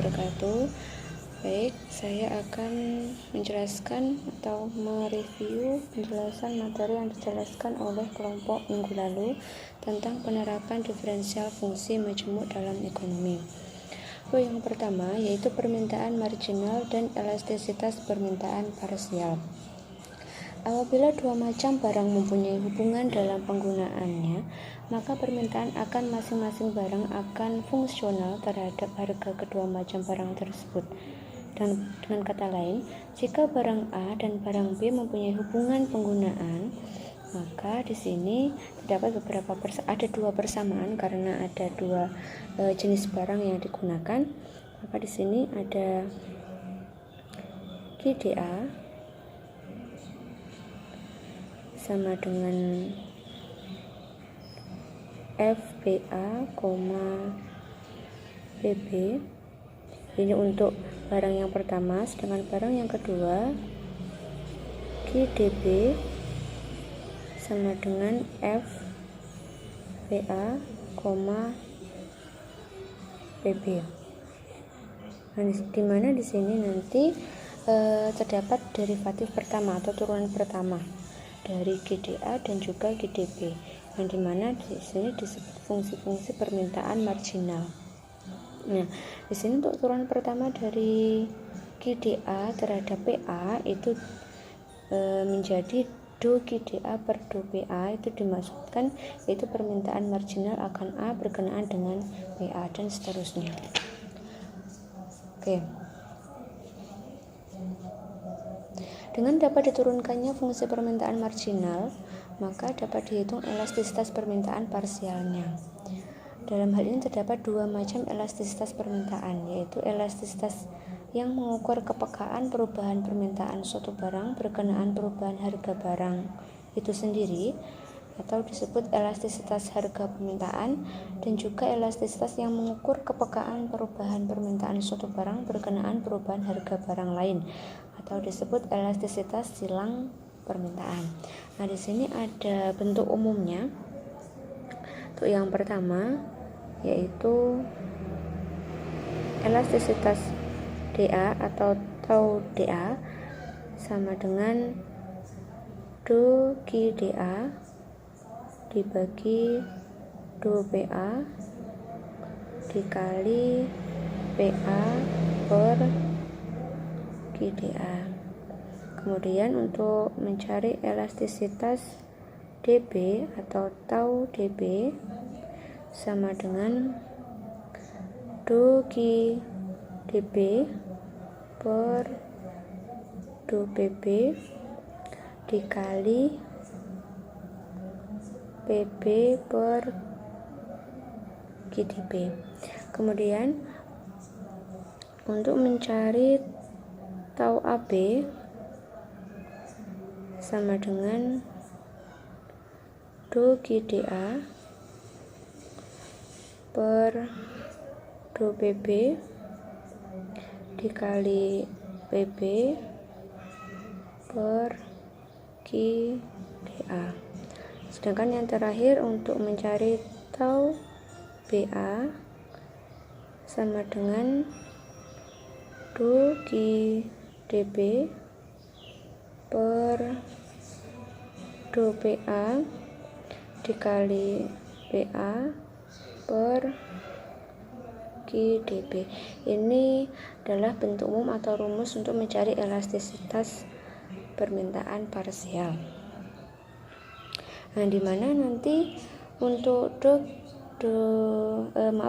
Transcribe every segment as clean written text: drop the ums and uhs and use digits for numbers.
wabarakatuh. Baik, saya akan menjelaskan atau mereview penjelasan materi yang dijelaskan oleh kelompok minggu lalu tentang penerapan diferensial fungsi majemuk dalam ekonomi. Yang pertama yaitu permintaan marginal dan elastisitas permintaan parsial. Apabila dua macam barang mempunyai hubungan dalam penggunaannya, maka permintaan akan masing-masing barang akan fungsional terhadap harga kedua macam barang tersebut. Dan dengan kata lain, jika barang A dan barang B mempunyai hubungan penggunaan, maka di sini terdapat ada dua persamaan karena ada dua jenis barang yang digunakan. Maka di sini ada GDA sama dengan FBA, PB. Ini untuk barang yang pertama, sedangkan barang yang kedua GDB sama dengan FBA, PB. Nah, dimana di sini nanti terdapat derivatif pertama atau turunan pertama dari GDA dan juga GDB, yang dimana di sini disebut fungsi-fungsi permintaan marginal. Nah, di sini untuk turunan pertama dari GDA terhadap PA itu menjadi do GDA per do PA, itu dimaksudkan yaitu permintaan marginal akan A berkenaan dengan PA dan seterusnya. Oke. Dengan dapat diturunkannya fungsi permintaan marginal, maka dapat dihitung elastisitas permintaan parsialnya. Dalam hal ini terdapat dua macam elastisitas permintaan, yaitu elastisitas yang mengukur kepekaan perubahan permintaan suatu barang berkenaan perubahan harga barang itu sendiri, atau disebut elastisitas harga permintaan, dan juga elastisitas yang mengukur kepekaan perubahan permintaan suatu barang berkenaan perubahan harga barang lain, atau disebut elastisitas silang permintaan. Nah, di sini ada bentuk umumnya. Untuk yang pertama yaitu elastisitas DA atau tau DA sama dengan do GDA dibagi do PA dikali PA per GDA. Kemudian untuk mencari elastisitas DB atau tau DB sama dengan do GDB per do PB dikali PB per GDB. Kemudian untuk mencari tau AB sama dengan do GDA per do PB dikali PB per GDA. Sedangkan yang terakhir untuk mencari tau BA sama dengan do GDB per do PA dikali PA per GDB. Ini adalah bentuk umum atau rumus untuk mencari elastisitas permintaan parsial. Nah, dimana nanti untuk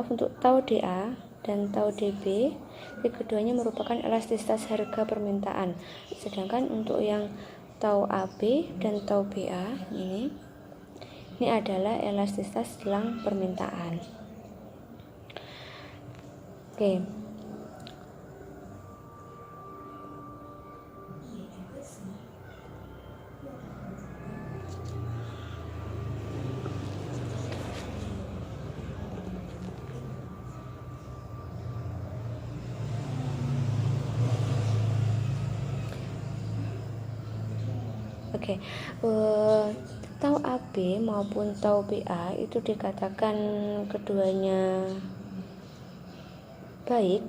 untuk tau DA dan tau DB, keduanya merupakan elastisitas harga permintaan. Sedangkan untuk yang tau AB dan tau BA ini adalah elastisitas silang permintaan. Oke. Tau AB maupun tau BA itu dikatakan keduanya baik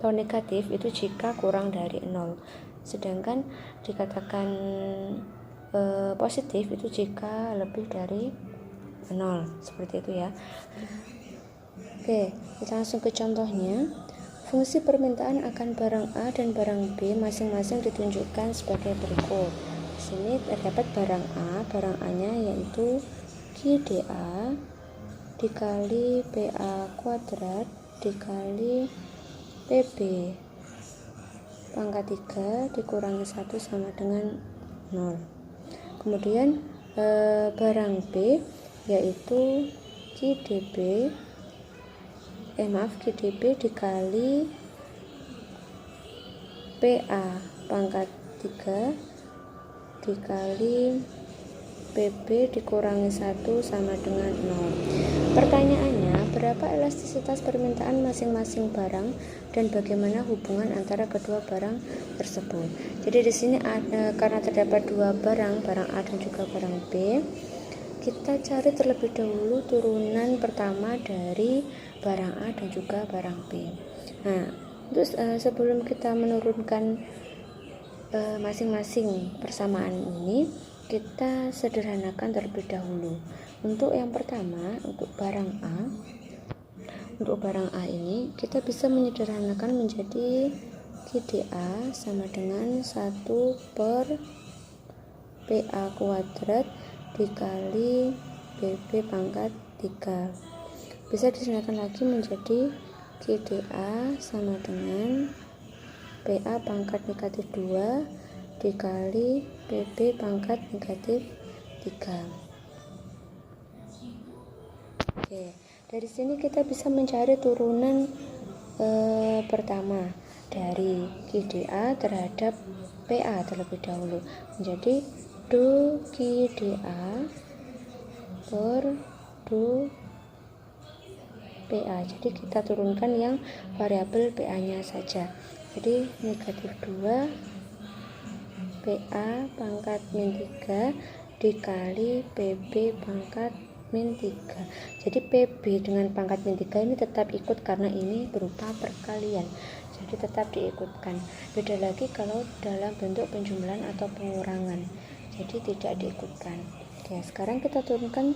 atau negatif itu jika kurang dari 0, sedangkan dikatakan positif itu jika lebih dari 0, seperti itu ya. Oke, kita langsung ke contohnya. Fungsi permintaan akan barang A dan barang B masing-masing ditunjukkan sebagai berikut. Di sini terdapat barang A, barang A-nya yaitu QDA dikali PA kuadrat dikali PB pangkat 3 dikurangi 1 sama dengan 0. Kemudian barang B yaitu QDB dikali PA pangkat 3 dikali PB dikurangi 1 sama dengan 0. Pertanyaannya, berapa elastisitas permintaan masing-masing barang dan bagaimana hubungan antara kedua barang tersebut? Jadi di sini karena terdapat dua barang A dan juga barang B, kita cari terlebih dahulu turunan pertama dari barang A dan juga barang B. Nah, terus sebelum kita menurunkan masing-masing persamaan ini, kita sederhanakan terlebih dahulu. Untuk yang pertama, untuk barang A ini kita bisa menyederhanakan menjadi QDA sama dengan 1 per PA kuadrat dikali BB pangkat 3. Bisa disederhanakan lagi menjadi QDA sama dengan PA pangkat negatif 2 dikali PB pangkat negatif 3. Oke, dari sini kita bisa mencari turunan pertama dari QDA terhadap PA terlebih dahulu, menjadi do QDA per do PA. Jadi kita turunkan yang variabel PA nya saja, jadi negatif 2 PA pangkat min 3 dikali PB pangkat min 3. Jadi PB dengan pangkat min 3 ini tetap ikut karena ini berupa perkalian, jadi tetap diikutkan. Beda lagi kalau dalam bentuk penjumlahan atau pengurangan, jadi tidak diikutkan. Oke, sekarang kita turunkan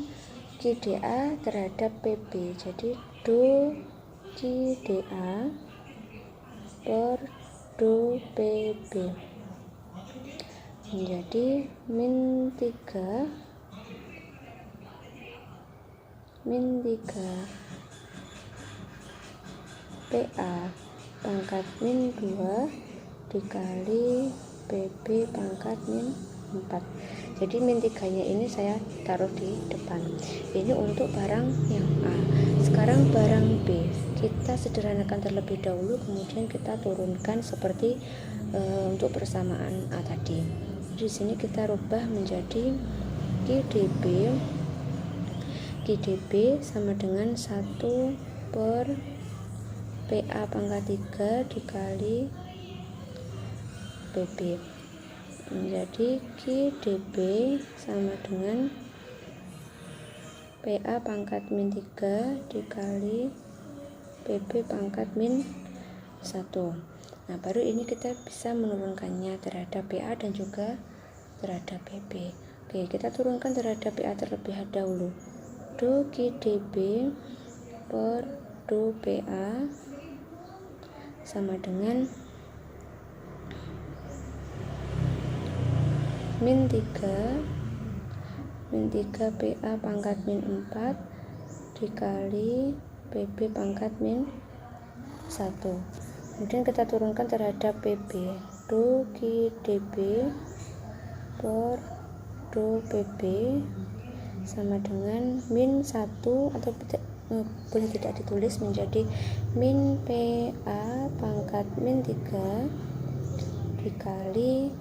QDA terhadap PB, jadi do QDA per do PB menjadi min 3 PA pangkat min 2 dikali PB pangkat min 4. Jadi min 3 nya ini saya taruh di depan. Ini untuk barang yang A. Sekarang barang B kita sederhanakan terlebih dahulu, kemudian kita turunkan seperti untuk persamaan A tadi. Di sini kita rubah menjadi QDB sama dengan 1 per PA pangkat 3 dikali PB, menjadi QDB sama dengan PA pangkat min 3 dikali PB pangkat min 1. Nah, baru ini kita bisa menurunkannya terhadap PA dan juga terhadap PB. Oke, kita turunkan terhadap PA terlebih dahulu. Do QDB per do PA sama dengan min 3 PA pangkat min 4 dikali PB pangkat min 1. Kemudian kita turunkan terhadap PB, do QDB per do PB sama dengan min 1 atau boleh tidak ditulis menjadi min PA pangkat min 3 dikali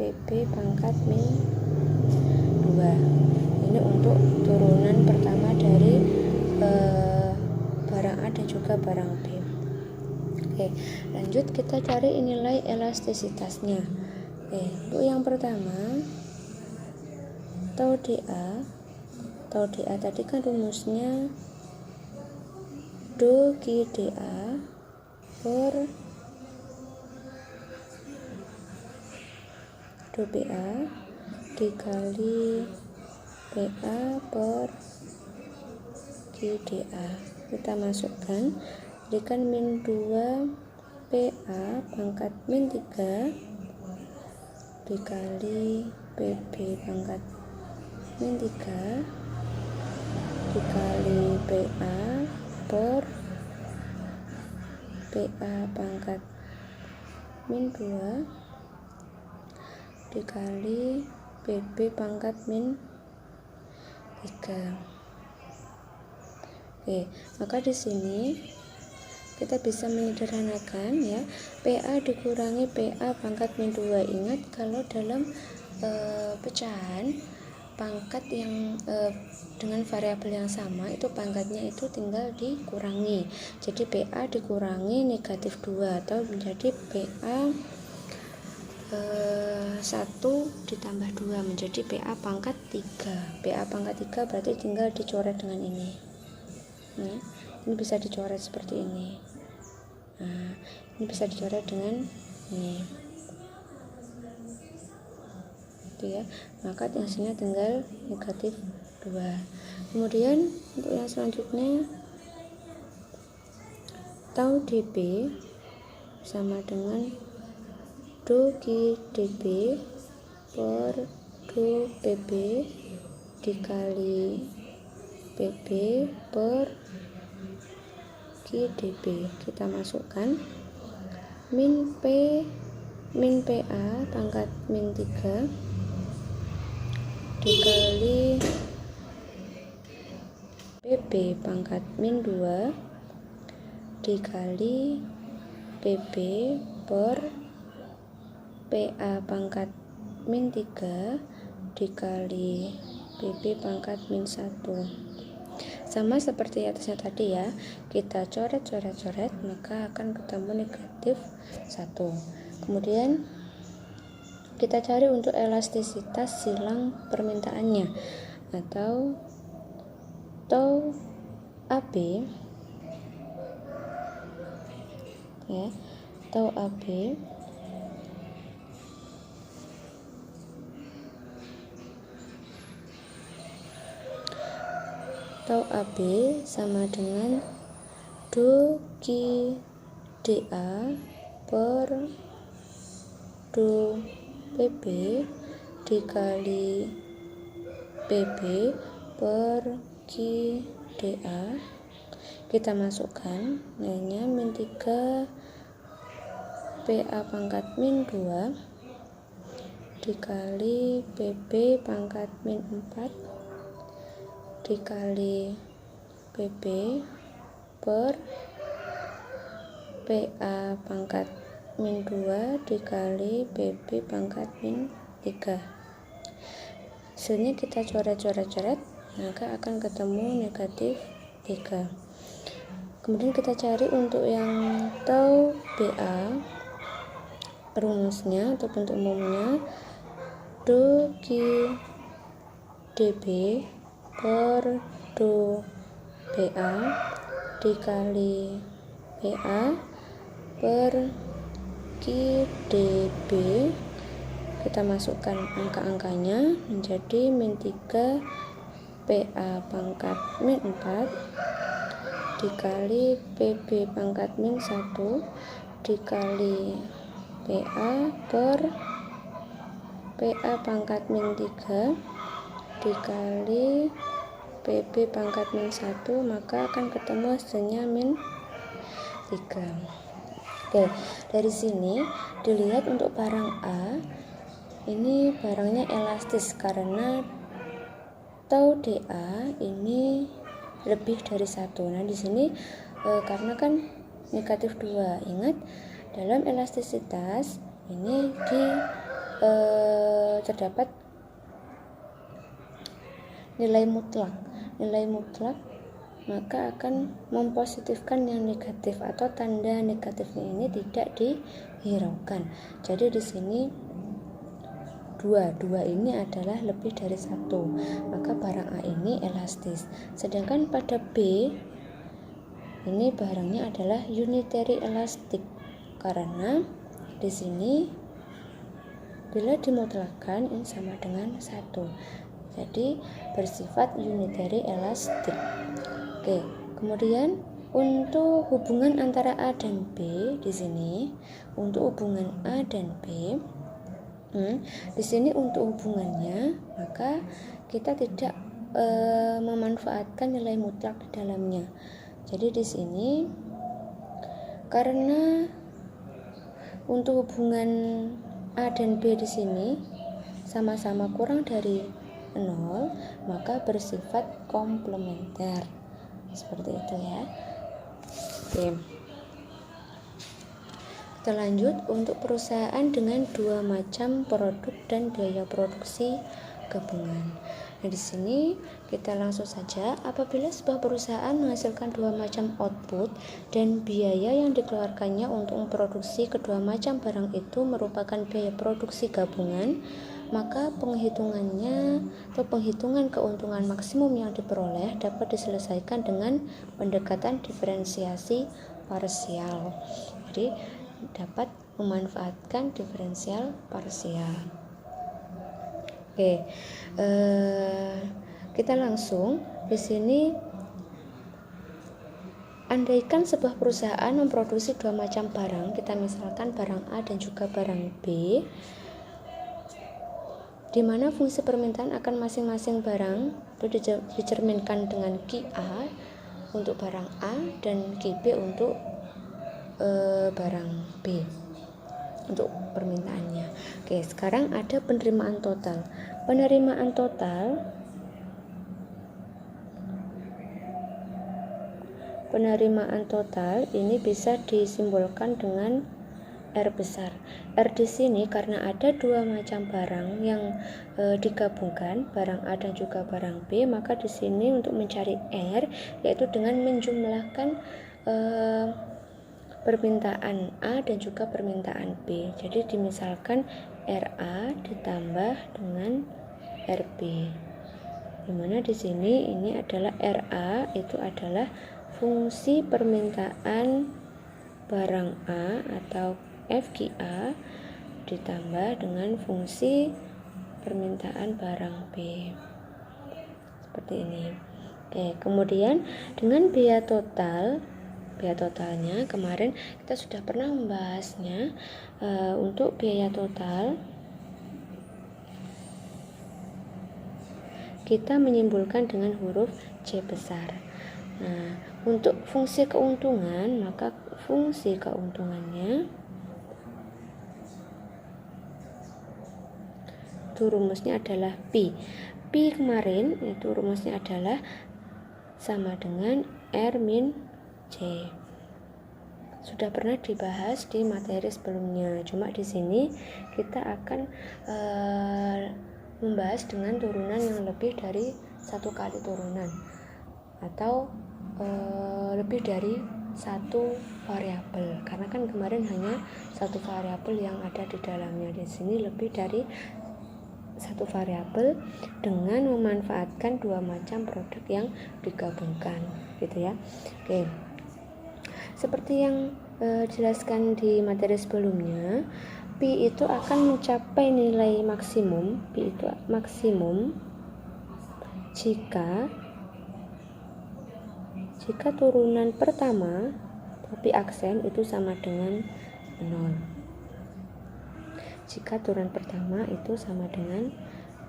PB pangkat min 2. Ini untuk turunan pertama dari barang A dan juga barang B. Oke, lanjut kita cari nilai elastisitasnya. Oke, untuk yang pertama tau dA tadi kan rumusnya do QDA per 2PA dikali PA per QDA. Kita masukkan, berikan min 2 PA pangkat min 3 dikali PB pangkat min 3 dikali PA per PA pangkat min 2 dikali PB pangkat min 3. Oke, maka di sini kita bisa menyederhanakan ya, PA dikurangi PA pangkat min 2. Ingat kalau dalam pecahan pangkat yang dengan variabel yang sama itu pangkatnya itu tinggal dikurangi. Jadi PA dikurangi negatif 2 atau menjadi PA 1 ditambah 2 menjadi PA pangkat 3. PA pangkat 3 berarti tinggal dicoret dengan ini. Nah, ini bisa dicoret seperti ini. Nah, ini bisa dicoret dengan ini. Itu ya. Maka hasilnya tinggal negatif 2. Kemudian untuk yang selanjutnya, tau dB sama dengan do Q dB per do PB dikali PB per Q dB. Kita masukkan min PA pangkat min 3 dikali PB pangkat min 2 dikali PB per PA pangkat min 3 dikali PB pangkat min 1. Sama seperti atasnya tadi ya, kita coret maka akan ketemu negatif 1. Kemudian kita cari untuk elastisitas silang permintaannya atau tau AB ya, tau AB sama dengan do Q dA per do PB dikali PB per Q dA. Kita masukkan nilainya min 3 PA pangkat min 2 dikali PB pangkat min 4 dikali PB per PA pangkat min 2 dikali PB pangkat min 3. Hasilnya kita coret, maka akan ketemu negatif 3. Kemudian kita cari untuk yang tau BA, rumusnya atau bentuk umumnya do Q dB per do BA dikali BA per Q dB. Kita masukkan angka-angkanya menjadi min 3 PA pangkat min 4 dikali PB pangkat min 1 dikali PA per PA pangkat min 3 dikali PB pangkat min 1, maka akan ketemu hasilnya min 3. Oke, dari sini dilihat untuk barang A ini barangnya elastis karena tau DA ini lebih dari 1. Nah, di sini karena kan negatif 2. Ingat, dalam elastisitas ini terdapat nilai mutlak, maka akan mempositifkan yang negatif atau tanda negatifnya ini tidak dihiraukan. Jadi di sini dua ini adalah lebih dari 1, maka barang A ini elastis. Sedangkan pada B Ini barangnya adalah unitary elastic karena di sini bila dimutlakkan ini sama dengan 1. Jadi bersifat unitary elastic. Oke, kemudian untuk hubungan antara A dan B di sini, untuk hubungan A dan B, di sini untuk hubungannya maka kita tidak memanfaatkan nilai mutlak di dalamnya. Jadi di sini karena untuk hubungan A dan B di sini sama-sama kurang dari 0, maka bersifat komplementer. Seperti itu ya. Oke. Kita lanjut untuk perusahaan dengan 2 macam produk dan biaya produksi gabungan. Nah, di sini kita langsung saja, apabila sebuah perusahaan menghasilkan 2 macam output dan biaya yang dikeluarkannya untuk memproduksi kedua macam barang itu merupakan biaya produksi gabungan, maka penghitungannya atau penghitungan keuntungan maksimum yang diperoleh dapat diselesaikan dengan pendekatan diferensiasi parsial. Jadi dapat memanfaatkan diferensial parsial. Oke, kita langsung di sini. Andaikan sebuah perusahaan memproduksi 2 macam barang, kita misalkan barang A dan juga barang B, di mana fungsi permintaan akan masing-masing barang itu dicerminkan dengan QA untuk barang A dan QB untuk barang B untuk permintaannya. Oke, sekarang ada penerimaan total. Penerimaan total ini bisa disimbolkan dengan R besar. R di sini karena ada 2 macam barang yang digabungkan, barang A dan juga barang B, maka di sini untuk mencari R yaitu dengan menjumlahkan permintaan A dan juga permintaan B. Jadi dimisalkan RA ditambah dengan RB. Dimana di sini ini adalah RA itu adalah fungsi permintaan barang A atau FQA ditambah dengan fungsi permintaan barang B. Seperti ini. Oke, kemudian dengan biaya totalnya kemarin kita sudah pernah membahasnya. Untuk biaya total kita menyimpulkan dengan huruf C besar. Nah, untuk fungsi keuntungan, maka fungsi keuntungannya itu rumusnya adalah Pi. Pi kemarin itu rumusnya adalah sama dengan R min C. Sudah pernah dibahas di materi sebelumnya. Cuma di sini kita akan membahas dengan turunan yang lebih dari 1 kali turunan atau lebih dari 1 variabel. Karena kan kemarin hanya 1 variabel yang ada di dalamnya. Di sini lebih dari 1 variabel dengan memanfaatkan 2 macam produk yang digabungkan, gitu ya. Oke. Seperti yang dijelaskan di materi sebelumnya, Pi itu akan mencapai nilai maksimum. Pi itu maksimum jika turunan pertama tapi aksen itu sama dengan 0. Jika turunan pertama itu sama dengan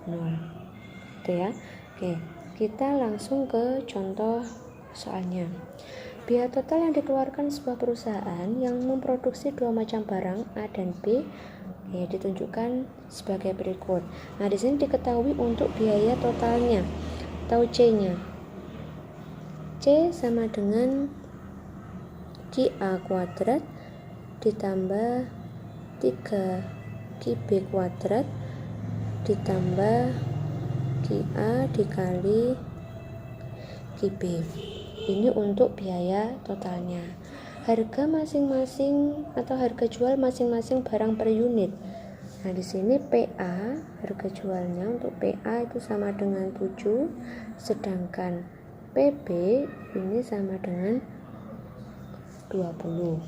0. Gitu ya. Oke, kita langsung ke contoh soalnya. Biaya total yang dikeluarkan sebuah perusahaan yang memproduksi 2 macam barang A dan B ditunjukkan sebagai berikut. Nah, di sini diketahui untuk biaya totalnya atau C-nya. C sama dengan QA kuadrat ditambah 3 QB kuadrat ditambah QA dikali QB. Ini untuk biaya totalnya. Harga masing-masing atau harga jual masing-masing barang per unit. Nah, di sini PA, harga jualnya untuk PA itu sama dengan 7, sedangkan PB ini sama dengan 20.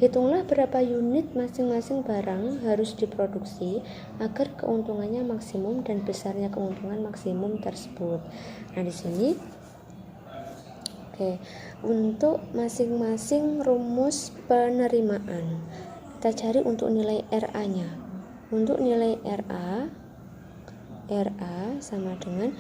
Hitunglah berapa unit masing-masing barang harus diproduksi agar keuntungannya maksimum dan besarnya keuntungan maksimum tersebut. Nah, di sini untuk masing-masing rumus penerimaan kita cari untuk nilai RA-nya. Untuk nilai RA sama dengan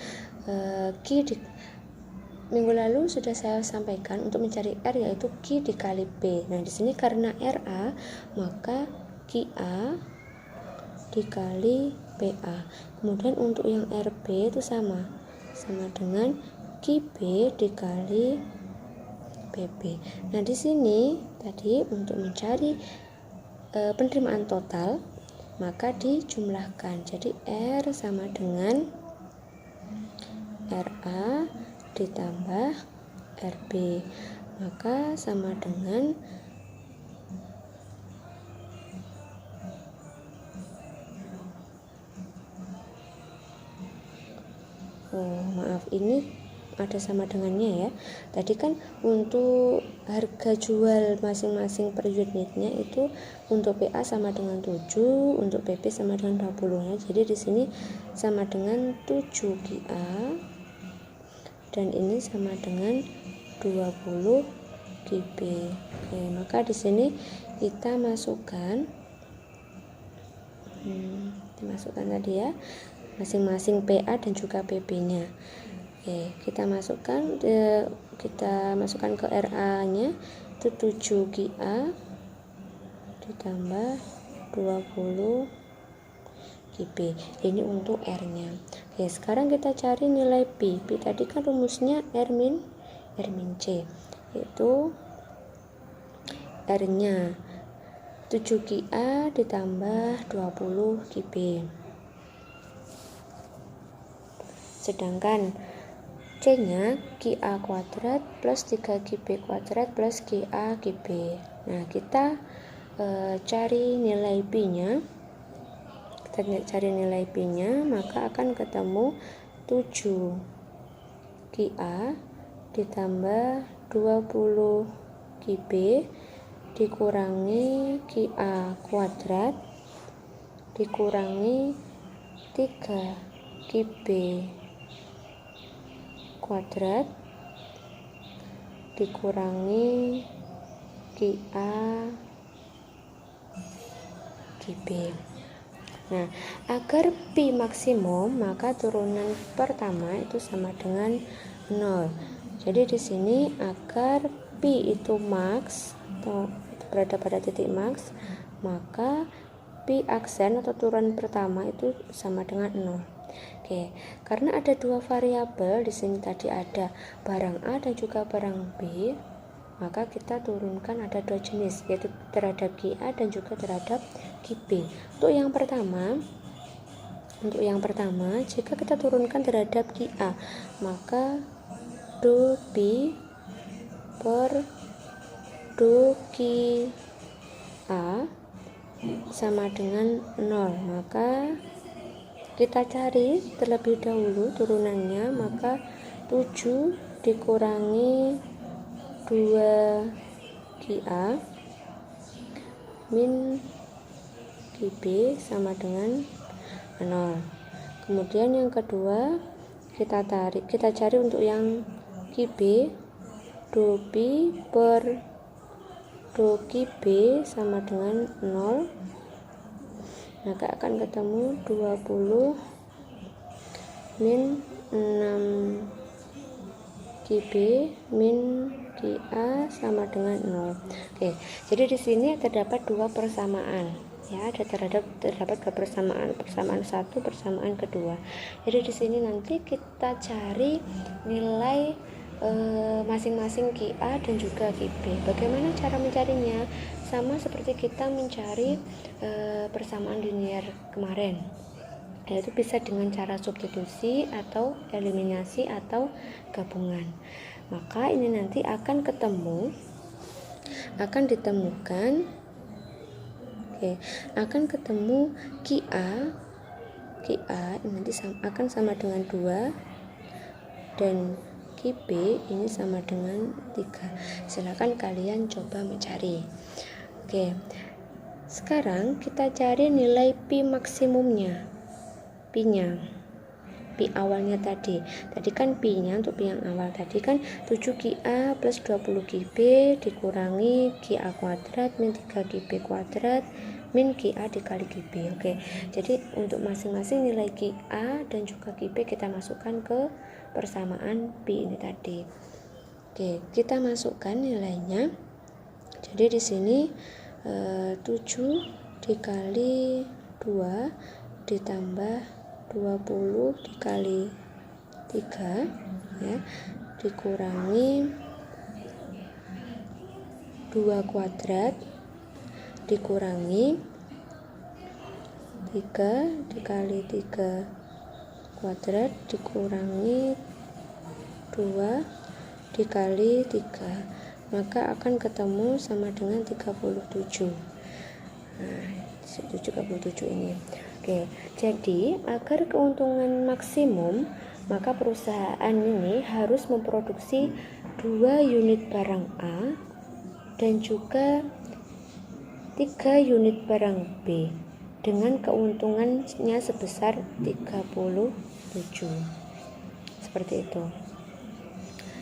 minggu lalu sudah saya sampaikan untuk mencari R yaitu Q dikali P. Nah, di sini karena RA maka QA dikali PA. Kemudian untuk yang RB itu sama dengan QB dikali PB. Nah, di sini tadi untuk mencari penerimaan total maka dijumlahkan. Jadi R sama dengan RA ditambah RB, maka sama dengan ini ada sama dengannya ya. Tadi kan untuk harga jual masing-masing per unitnya itu untuk PA sama dengan 7, untuk PP sama dengan 20 ya. Jadi di sini sama dengan 7 QA dan ini sama dengan 20 QB. Maka di sini kita masukkan tadi ya masing-masing PA dan juga PP-nya. Kita masukkan ke RA-nya itu 7 QA ditambah 20 QB. Ini untuk R-nya. Sekarang kita cari nilai P. P tadi kan rumusnya R min C, yaitu R-nya 7 QA ditambah 20 QB. Sedangkan C-nya QA kuadrat plus 3QB kuadrat plus QA QB. Nah, kita cari nilai P-nya. Maka akan ketemu 7 QA ditambah 20 QB dikurangi QA kuadrat dikurangi 3 QB kuadrat dikurangi QA QB. Nah, agar P maksimum maka turunan pertama itu sama dengan 0. Jadi di sini agar P itu max atau berada pada titik max, maka P aksen atau turunan pertama itu sama dengan 0. Karena ada dua variabel di sini tadi ada barang A dan juga barang B, maka kita turunkan ada dua jenis yaitu terhadap QA dan juga terhadap QB. Untuk yang pertama jika kita turunkan terhadap QA maka do B per do QA sama dengan 0, maka kita cari terlebih dahulu turunannya, maka 7 dikurangi 2 QA min QB sama dengan 0. Kemudian yang kedua kita cari untuk yang QB, do B per do QB sama dengan 0, maka akan ketemu 20 min 6 QB min QA sama dengan 0. Jadi di sini terdapat dua persamaan ya, terdapat dua persamaan 1, persamaan kedua. Jadi di sini nanti kita cari nilai masing-masing QA dan juga QB. Bagaimana cara mencarinya? Sama seperti kita mencari persamaan linier kemarin, yaitu bisa dengan cara substitusi atau eliminasi atau gabungan. Maka ini nanti akan ketemu QA ini nanti akan sama dengan 2 dan bagi B ini sama dengan 3. Silakan kalian coba mencari. Oke. Sekarang kita cari nilai pi maksimumnya. Pi-nya. Pi awalnya tadi kan pi-nya untuk pi yang awal tadi kan 7QA plus 20QB dikurangi QA kuadrat min 3QB kuadrat min QA dikali QB. Oke, jadi untuk masing-masing nilai QA dan juga QB kita masukkan ke persamaan pi ini tadi. Oke, kita masukkan nilainya. Jadi di sini 7 dikali 2 ditambah 20 dikali 3 ya, dikurangi 2 kuadrat dikurangi 3 dikali 3 kuadrat dikurangi 2 dikali 3, maka akan ketemu sama dengan 37. Nah, 37 ini. Oke, jadi agar keuntungan maksimum, maka perusahaan ini harus memproduksi 2 unit barang A dan juga 3 unit barang B dengan keuntungannya sebesar 37. Seperti itu.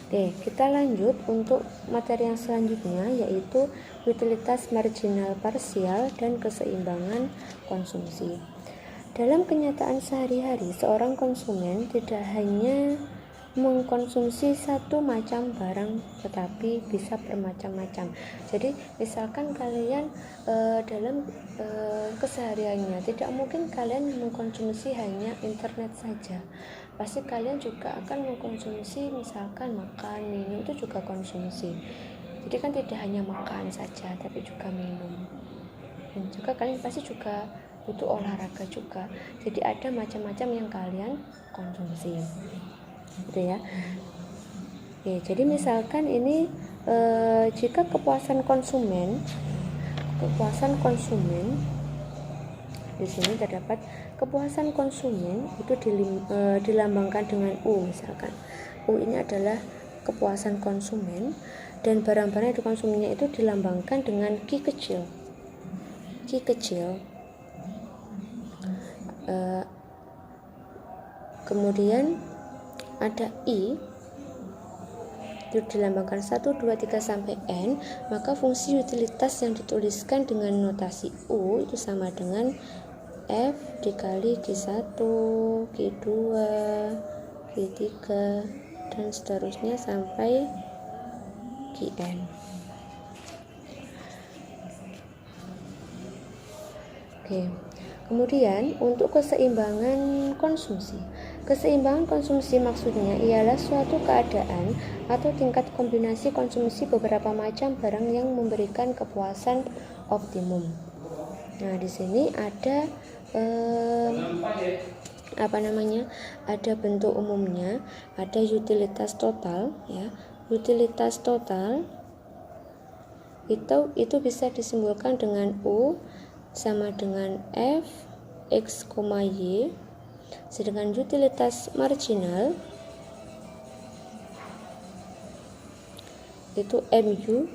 Oke, kita lanjut untuk materi yang selanjutnya, yaitu utilitas marginal parsial dan keseimbangan konsumsi. Dalam kenyataan sehari-hari, seorang konsumen tidak hanya mengkonsumsi satu macam barang, tetapi bisa bermacam-macam. Jadi misalkan kalian dalam kesehariannya tidak mungkin kalian mengkonsumsi hanya internet saja. Pasti kalian juga akan mengkonsumsi misalkan makan, minum, itu juga konsumsi. Jadi kan tidak hanya makan saja, tapi juga minum. Dan juga kalian pasti juga butuh olahraga juga. Jadi ada macam-macam yang kalian konsumsi. Gitu ya. Oke, jadi misalkan ini jika kepuasan konsumen di sini terdapat kepuasan konsumen itu dilambangkan dengan U. Misalkan U ini adalah kepuasan konsumen dan barang-barang yang dikonsumsinya itu dilambangkan dengan Q kecil. Kemudian ada I itu dilambangkan 1, 2, 3 sampai N, maka fungsi utilitas yang dituliskan dengan notasi U itu sama dengan F dikali Q1, Q2, Q3 dan seterusnya sampai Qn. Oke. Kemudian untuk keseimbangan konsumsi. Keseimbangan konsumsi maksudnya ialah suatu keadaan atau tingkat kombinasi konsumsi beberapa macam barang yang memberikan kepuasan optimum. Nah, di sini ada ada bentuk umumnya, ada utilitas total ya. Utilitas total itu bisa disimbolkan dengan U sama dengan F X, Y, sedangkan utilitas marginal itu MU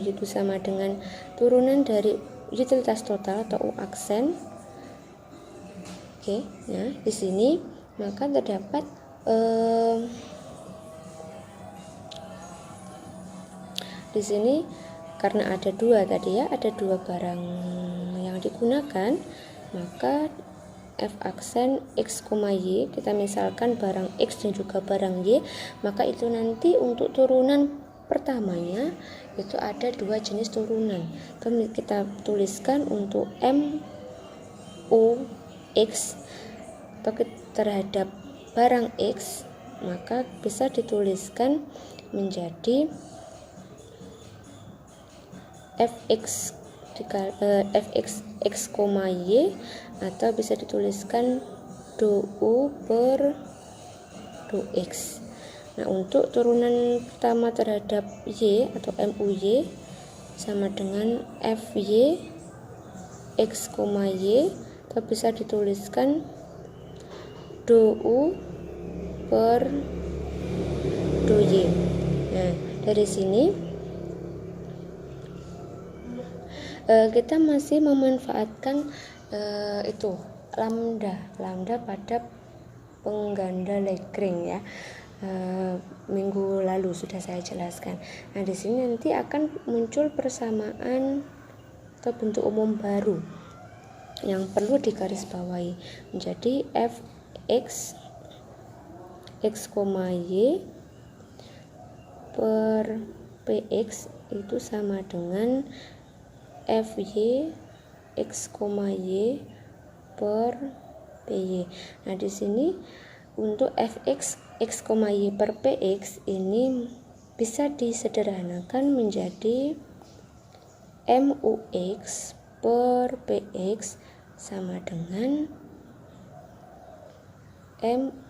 itu sama dengan turunan dari utilitas total atau U aksen. Oke, nah di sini maka terdapat di sini karena ada dua tadi ya, ada dua barang yang digunakan, maka F aksen X, Y kita misalkan barang X dan juga barang Y, maka itu nanti untuk turunan pertamanya itu ada dua jenis turunan. Kita tuliskan untuk M U X atau terhadap barang X, maka bisa dituliskan menjadi Fx X, Y atau bisa dituliskan dou per dou X. Nah, untuk turunan pertama terhadap Y atau MUY sama dengan FY X, Y atau bisa dituliskan dou per do Y. Nah, dari sini kita masih memanfaatkan itu lambda pada pengganda Lagrange ya. Minggu lalu sudah saya jelaskan. Nah, di sini nanti akan muncul persamaan atau bentuk umum baru yang perlu digarisbawahi menjadi fx x, y per px itu sama dengan fy x, y per py. Nah, di sini untuk fx x, y per px ini bisa disederhanakan menjadi mux per px sama dengan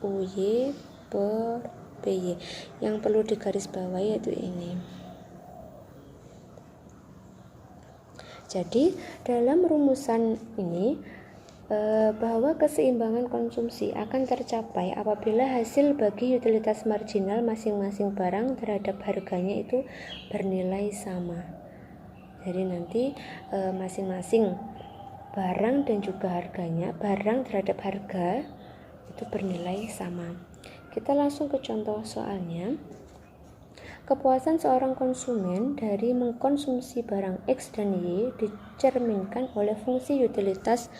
muy per py. Yang perlu digarisbawahi yaitu ini. Jadi dalam rumusan ini bahwa keseimbangan konsumsi akan tercapai apabila hasil bagi utilitas marginal masing-masing barang terhadap harganya itu bernilai sama. Jadi nanti masing-masing barang dan juga harganya, barang terhadap harga itu bernilai sama. Kita langsung ke contoh soalnya. Kepuasan seorang konsumen dari mengkonsumsi barang X dan Y dicerminkan oleh fungsi utilitas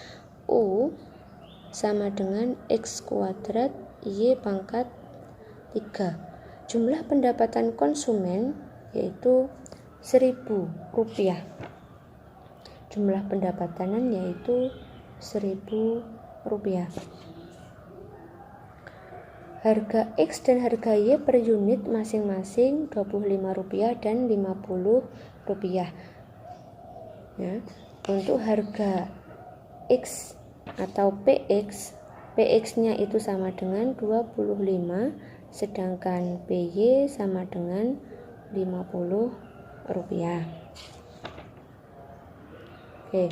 U sama dengan X kuadrat Y pangkat 3. Jumlah pendapatan konsumen yaitu Rp1.000. Jumlah pendapatan yaitu Rp1.000. Harga X dan harga Y per unit masing-masing Rp25 dan Rp50. Ya, untuk harga X atau PX-nya itu sama dengan 25, sedangkan PY sama dengan Rp50. Oke.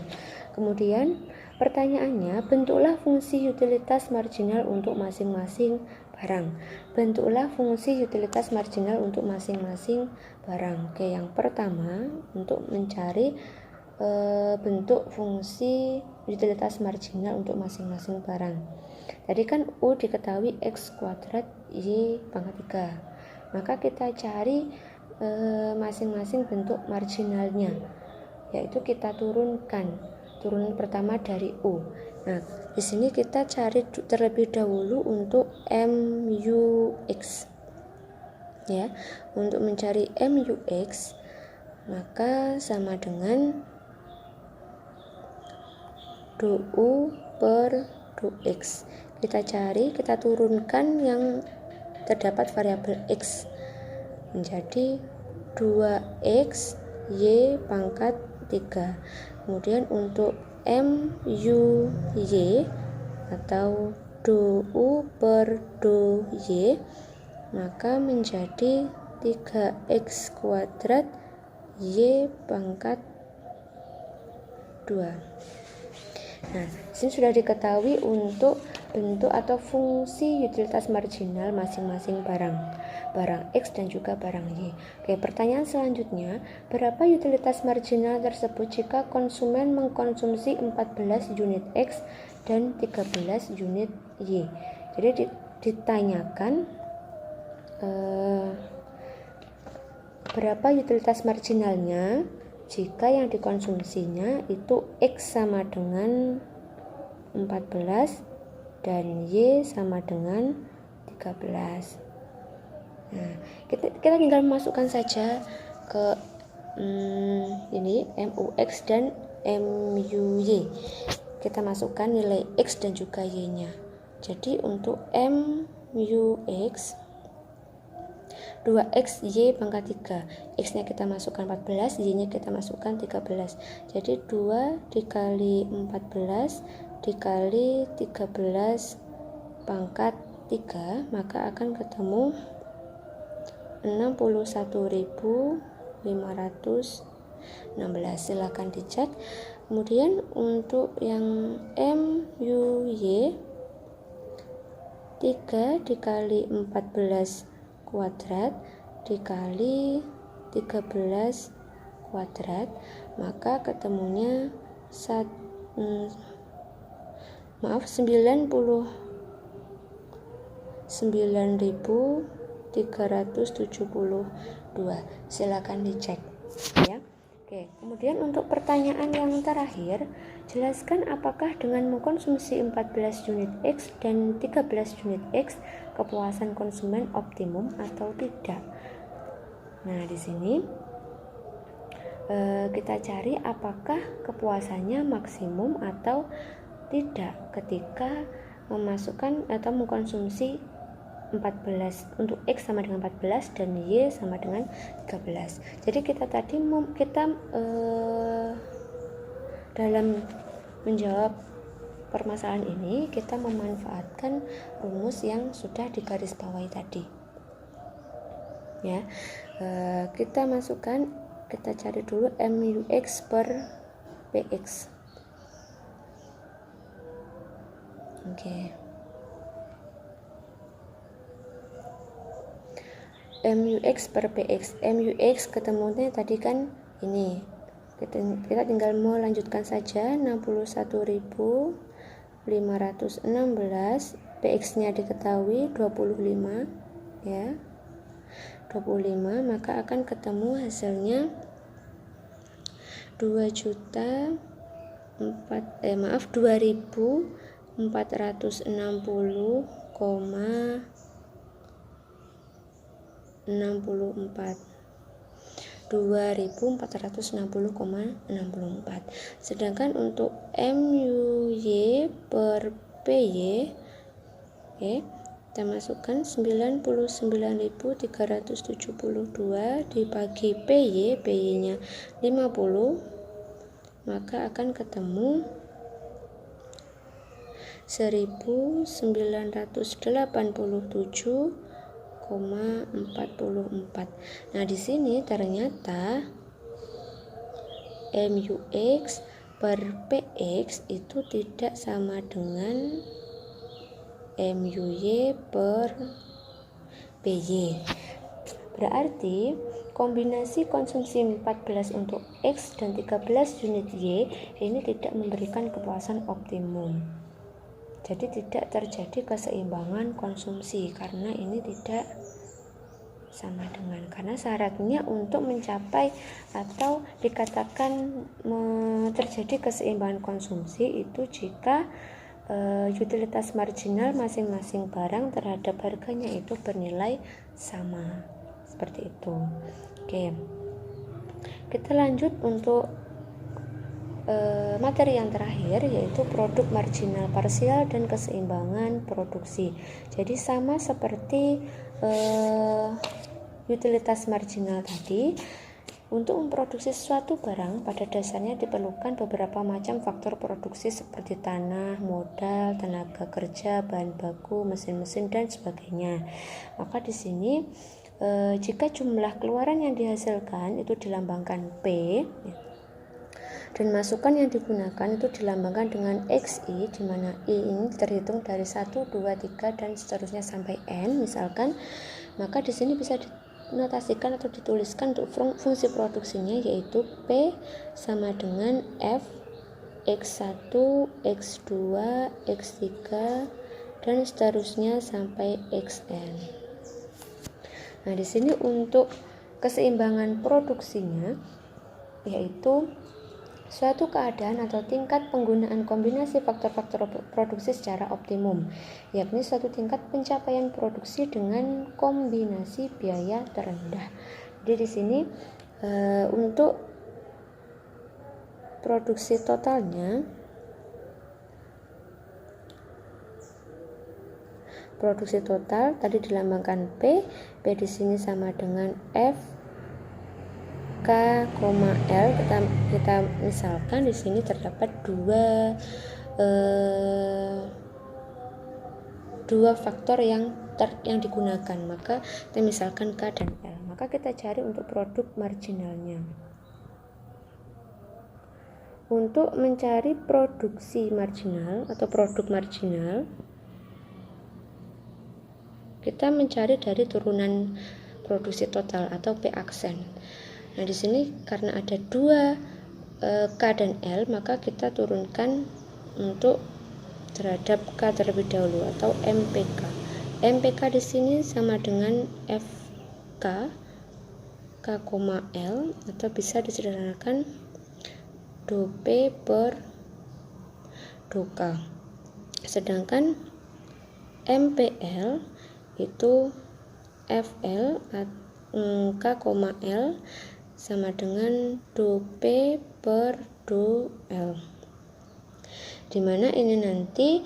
Kemudian pertanyaannya, bentuklah fungsi utilitas marginal untuk masing-masing barang. Bentuklah fungsi utilitas marginal untuk masing-masing barang. Oke, yang pertama untuk mencari bentuk fungsi utilitas marginal untuk masing-masing barang. Tadi kan U diketahui X kuadrat Y pangkat 3. Maka kita cari masing-masing bentuk marginalnya, yaitu kita turunkan. Turunan pertama dari U. Nah, di sini kita cari terlebih dahulu untuk MUX. Ya, untuk mencari MUX maka sama dengan DU per DX. Kita cari, kita turunkan yang terdapat variabel X menjadi 2X Y pangkat 3. Kemudian untuk MUY atau DU per DY maka menjadi 3X kuadrat Y pangkat 2. Nah, ini sudah diketahui untuk bentuk atau fungsi utilitas marginal masing-masing barang X dan juga barang Y. Oke, pertanyaan selanjutnya, berapa utilitas marginal tersebut jika konsumen mengkonsumsi 14 unit X dan 13 unit Y? Jadi ditanyakan berapa utilitas marginalnya jika yang dikonsumsinya itu X sama dengan 14 dan Y sama dengan 13. Nah, kita tinggal masukkan saja ke ini MUX dan MUY. Kita masukkan nilai X dan juga Y-nya. Jadi untuk MUX 2X Y pangkat 3. X-nya kita masukkan 14, Y-nya kita masukkan 13. Jadi 2 dikali 14 dikali 13 pangkat 3, maka akan ketemu 61.516. Silakan dicek. Kemudian untuk yang MUY 3 dikali 14 kuadrat dikali 13 kuadrat, maka ketemunya 99.372. Silakan dicek ya. Oke, kemudian untuk pertanyaan yang terakhir, jelaskan apakah dengan mengkonsumsi 14 unit X dan 13 unit X kepuasan konsumen optimum atau tidak. Nah, di sini kita cari apakah kepuasannya maksimum atau tidak ketika memasukkan atau mengkonsumsi 14, untuk X sama dengan 14 dan Y sama dengan 13. Jadi kita dalam menjawab permasalahan ini kita memanfaatkan rumus yang sudah digarisbawahi tadi ya. Kita cari dulu MUX per PX. Oke. MUX per PX. MUX ketemunya tadi kan ini. Kita tinggal melanjutkan saja 61.516, PX-nya diketahui 25 ya. 25, maka akan ketemu hasilnya 2.460,64. Sedangkan untuk MUY per PY kita masukkan 99.372 dibagi PY nya 50, maka akan ketemu 1987,44. Nah, di sini ternyata MUX per PX itu tidak sama dengan MUY per PY. Berarti kombinasi konsumsi 14 untuk X dan 13 unit Y ini tidak memberikan kepuasan optimum. Jadi tidak terjadi keseimbangan konsumsi karena ini tidak sama dengan, karena syaratnya untuk mencapai atau dikatakan terjadi keseimbangan konsumsi itu jika utilitas marginal masing-masing barang terhadap harganya itu bernilai sama, seperti itu. Oke, kita lanjut untuk materi yang terakhir, yaitu produk marginal parsial dan keseimbangan produksi. Jadi sama seperti utilitas marginal tadi, untuk memproduksi suatu barang pada dasarnya diperlukan beberapa macam faktor produksi seperti tanah, modal, tenaga kerja, bahan baku, mesin-mesin dan sebagainya. Maka di sini jika jumlah keluaran yang dihasilkan itu dilambangkan P dan masukan yang digunakan itu dilambangkan dengan XI, di mana I ini terhitung dari 1, 2, 3 dan seterusnya sampai N misalkan, maka di sini bisa dinotasikan atau dituliskan untuk fungsi produksinya, yaitu P sama dengan F X1, X2, X3 dan seterusnya sampai Xn. Nah, di sini untuk keseimbangan produksinya yaitu suatu keadaan atau tingkat penggunaan kombinasi faktor-faktor produksi secara optimum, yakni suatu tingkat pencapaian produksi dengan kombinasi biaya terendah. Jadi di sini untuk produksi totalnya, produksi total tadi dilambangkan P di sini sama dengan F K, L. Kita misalkan di sini terdapat dua faktor yang digunakan, maka kita misalkan K dan L. Maka kita cari untuk produk marginalnya. Untuk mencari produksi marginal atau produk marginal, kita mencari dari turunan produksi total atau P aksen. Nah, di sini karena ada 2 K dan L, maka kita turunkan untuk terhadap K terlebih dahulu atau MPK. MPK di sini sama dengan FK K, L, atau bisa disederhanakan do P per do K. Sedangkan MPL itu FL K, L sama dengan do P per do L, dimana ini nanti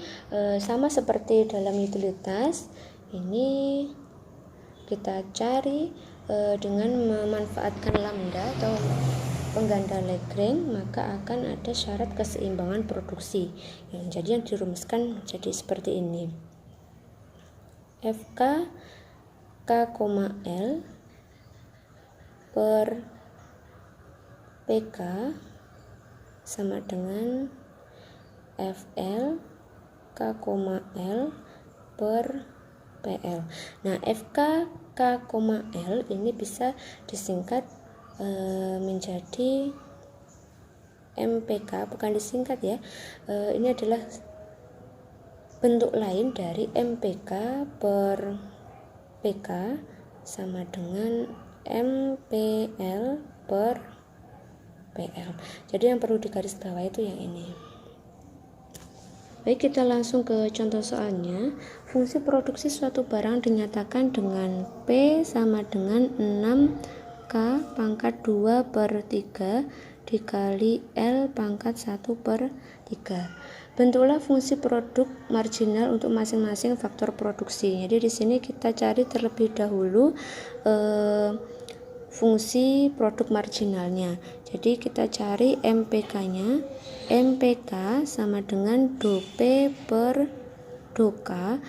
sama seperti dalam utilitas. Ini kita cari dengan memanfaatkan lambda atau pengganda Lagrange, maka akan ada syarat keseimbangan produksi. Jadi yang dirumuskan menjadi seperti ini. FK K, L per PK sama dengan FL K, L per PL. Nah, FK K, L ini bisa disingkat menjadi MPK, bukan disingkat ya. Ini adalah bentuk lain dari MPK per PK sama dengan MPL per PL. Jadi yang perlu digarisbawahi itu yang ini. Baik, kita langsung ke contoh soalnya. Fungsi produksi suatu barang dinyatakan dengan P sama dengan 6K pangkat 2 per 3 dikali L pangkat 1 per 3. Bentuklah fungsi produk marginal untuk masing-masing faktor produksi. Jadi di sini kita cari terlebih dahulu fungsi produk marginalnya. Jadi kita cari MPK-nya. MPK sama dengan do P per do K,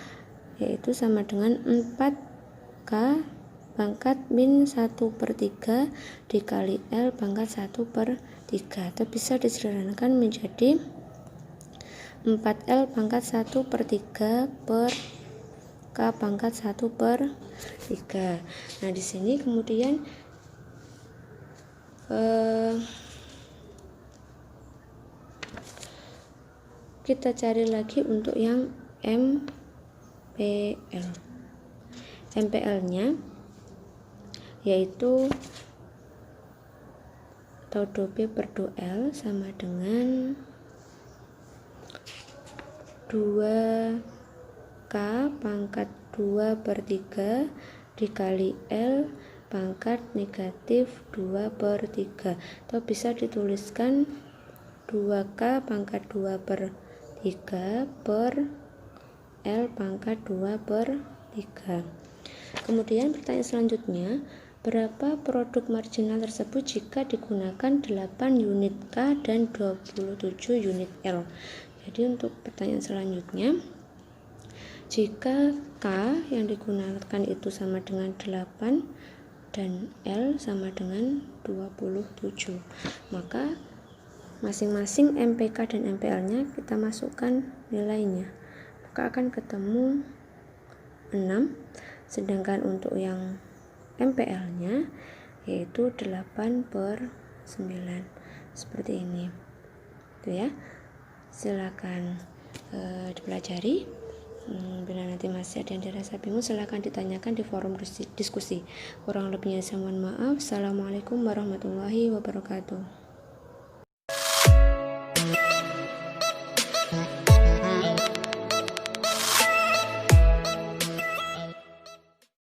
yaitu sama dengan 4K pangkat min 1 per 3 dikali L pangkat 1 per 3. Atau bisa disederhanakan menjadi 4L pangkat 1 per 3 per K pangkat 1 per 3. Nah, di sini kemudian kita cari lagi untuk yang MPL. MPL-nya yaitu atau do P per do L sama dengan 2K pangkat 2 per 3 dikali L pangkat negatif 2 per 3, atau bisa dituliskan 2K pangkat 2 per 3 per L pangkat 2 per 3. Kemudian pertanyaan selanjutnya, berapa produk marginal tersebut jika digunakan 8 unit K dan 27 unit L? Jadi untuk pertanyaan selanjutnya, jika K yang digunakan itu sama dengan 8 dan L sama dengan 27, maka masing-masing MPK dan MPL-nya kita masukkan nilainya, maka akan ketemu 6. Sedangkan untuk yang MPL-nya yaitu 8 per 9, seperti ini. Itu ya. Silakan dipelajari. Bila nanti masih ada yang dirasa bingung, silakan ditanyakan di forum diskusi. Kurang lebihnya saya mohon maaf. Assalamualaikum warahmatullahi wabarakatuh.